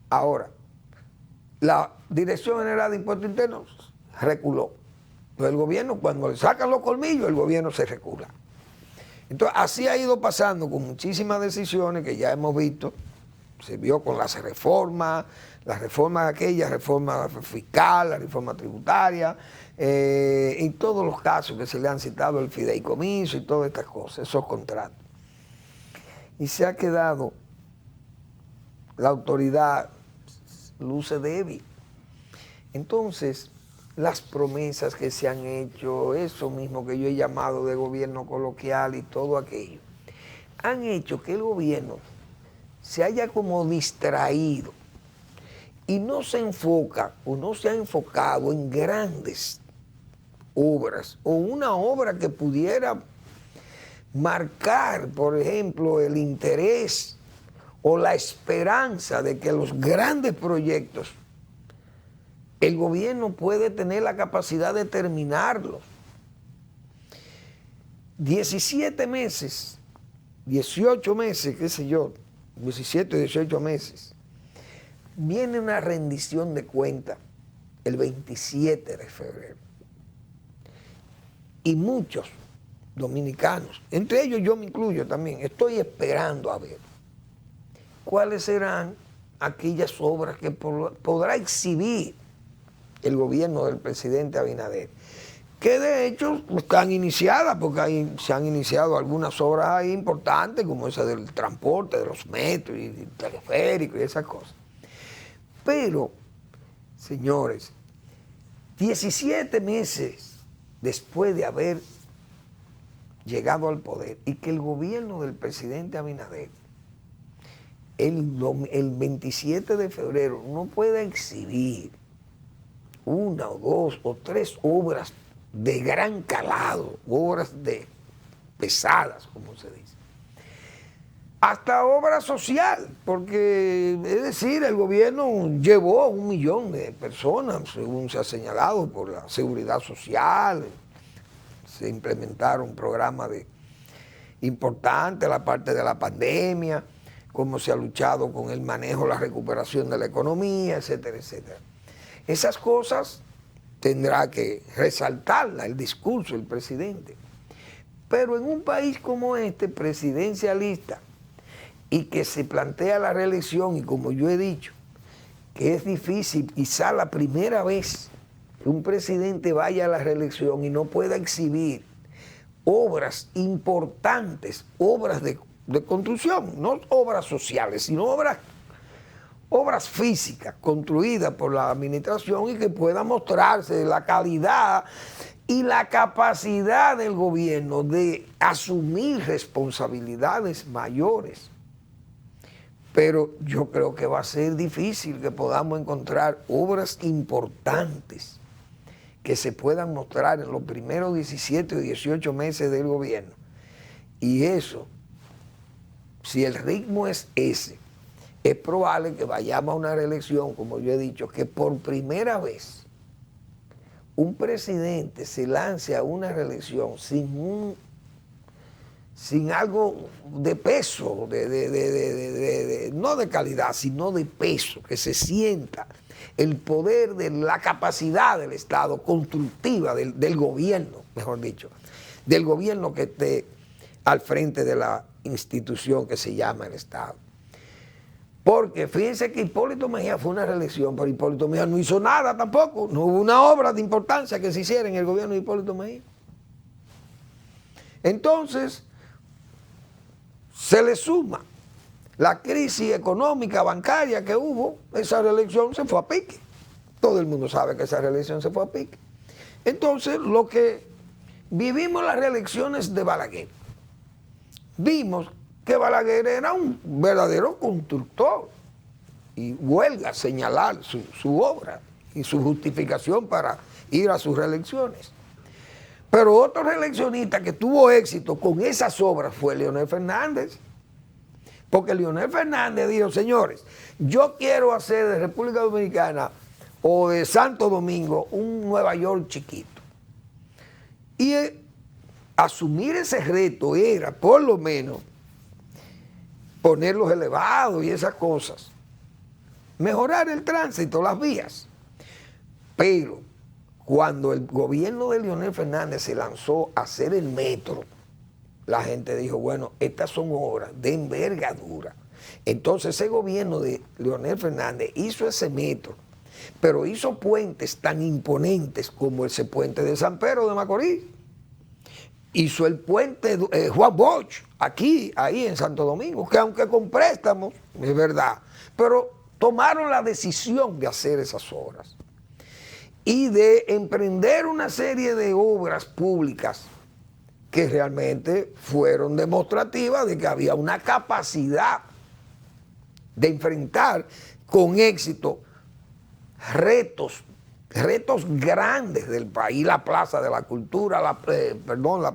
[SPEAKER 7] Ahora, la Dirección General de Impuestos Internos reculó. Entonces, el gobierno, cuando le sacan los colmillos, el gobierno se recula. Entonces, así ha ido pasando con muchísimas decisiones que ya hemos visto. Se vio con las reformas aquellas, reforma fiscal, la reforma tributaria, en todos los casos que se le han citado, el fideicomiso y todas estas cosas, esos contratos. Y se ha quedado la autoridad luce débil. Entonces, las promesas que se han hecho, eso mismo que yo he llamado de gobierno coloquial y todo aquello, han hecho que el gobierno se haya como distraído y no se enfoca o no se ha enfocado en grandes obras o una obra que pudiera marcar, por ejemplo, el interés o la esperanza de que los grandes proyectos el gobierno puede tener la capacidad de terminarlos. 17 meses, 18 meses, qué sé yo, 17 o 18 meses, viene una rendición de cuentas el 27 de febrero. Y muchos dominicanos, entre ellos yo me incluyo también, estoy esperando a ver cuáles serán aquellas obras que podrá exhibir el gobierno del presidente Abinader, que de hecho están iniciadas, porque se han iniciado algunas obras ahí importantes, como esa del transporte, de los metros y teleféricos y esas cosas. Pero, señores, 17 meses después de haber llegado al poder y que el gobierno del presidente Abinader el 27 de febrero no pueda exhibir una o dos o tres obras de gran calado, obras pesadas, como se dice. Hasta obra social, porque es decir, el gobierno llevó a 1 millón de personas, según se ha señalado, por la seguridad social. Se implementaron programas importantes, la parte de la pandemia, cómo se ha luchado con el manejo, la recuperación de la economía, etcétera, etcétera. Esas cosas tendrá que resaltarla el discurso del presidente. Pero en un país como este, presidencialista, y que se plantea la reelección, y como yo he dicho, que es difícil, quizá la primera vez que un presidente vaya a la reelección y no pueda exhibir obras importantes, obras de construcción, no obras sociales, sino obras físicas construidas por la administración y que pueda mostrarse la calidad y la capacidad del gobierno de asumir responsabilidades mayores. Pero yo creo que va a ser difícil que podamos encontrar obras importantes que se puedan mostrar en los primeros 17 o 18 meses del gobierno. Y eso, si el ritmo es ese, es probable que vayamos a una reelección, como yo he dicho, que por primera vez un presidente se lance a una reelección sin algo de peso, no de calidad, sino de peso, que se sienta el poder de la capacidad del Estado constructiva del gobierno, mejor dicho, del gobierno que esté al frente de la institución que se llama el Estado. Porque fíjense que Hipólito Mejía fue una reelección, pero Hipólito Mejía no hizo nada tampoco, no hubo una obra de importancia que se hiciera en el gobierno de Hipólito Mejía. Entonces, se le suma la crisis económica, bancaria que hubo, esa reelección se fue a pique. Todo el mundo sabe que esa reelección se fue a pique. Entonces, lo que vivimos las reelecciones de Balaguer, vimos que Balaguer era un verdadero constructor y huelga señalar su obra y su justificación para ir a sus reelecciones. Pero otro reeleccionista que tuvo éxito con esas obras fue Leonel Fernández. Porque Leonel Fernández dijo, señores, yo quiero hacer de República Dominicana o de Santo Domingo un Nueva York chiquito. Y asumir ese reto era, por lo menos, poner los elevados y esas cosas. Mejorar el tránsito, las vías. Pero cuando el gobierno de Leonel Fernández se lanzó a hacer el metro, la gente dijo, bueno, estas son obras de envergadura. Entonces ese gobierno de Leonel Fernández hizo ese metro, pero hizo puentes tan imponentes como ese puente de San Pedro de Macorís. Hizo el puente Juan Bosch, aquí, ahí en Santo Domingo, que aunque con préstamos, es verdad, pero tomaron la decisión de hacer esas obras y de emprender una serie de obras públicas que realmente fueron demostrativas de que había una capacidad de enfrentar con éxito retos grandes del país, la Plaza de la Cultura, la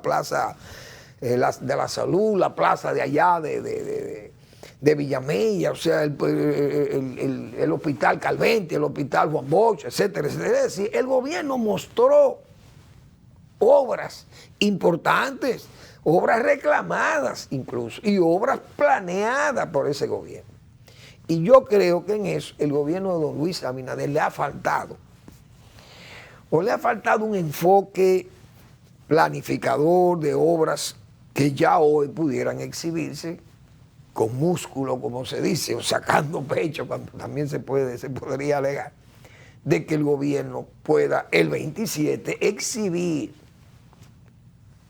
[SPEAKER 7] Plaza de la Salud, la plaza de allá de Villamella, o sea, el Hospital Calvente, el Hospital Juan Bosch, etcétera, etcétera. Es decir, el gobierno mostró obras importantes, obras reclamadas incluso, y obras planeadas por ese gobierno. Y yo creo que en eso el gobierno de don Luis Abinader le ha faltado un enfoque planificador de obras que ya hoy pudieran exhibirse con músculo, como se dice, o sacando pecho, cuando también se podría alegar, de que el gobierno pueda el 27 exhibir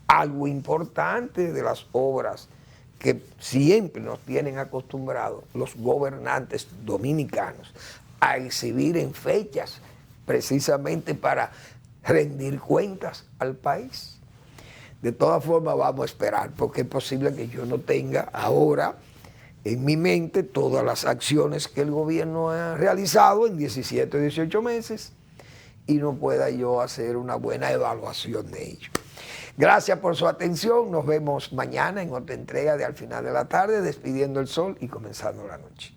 [SPEAKER 7] algo importante de las obras que siempre nos tienen acostumbrados los gobernantes dominicanos a exhibir en fechas precisamente para rendir cuentas al país. De todas formas vamos a esperar, porque es posible que yo no tenga ahora en mi mente todas las acciones que el gobierno ha realizado en 17 o 18 meses y no pueda yo hacer una buena evaluación de ello. Gracias por su atención, nos vemos mañana en otra entrega de Al Final de la Tarde, despidiendo el sol y comenzando la noche.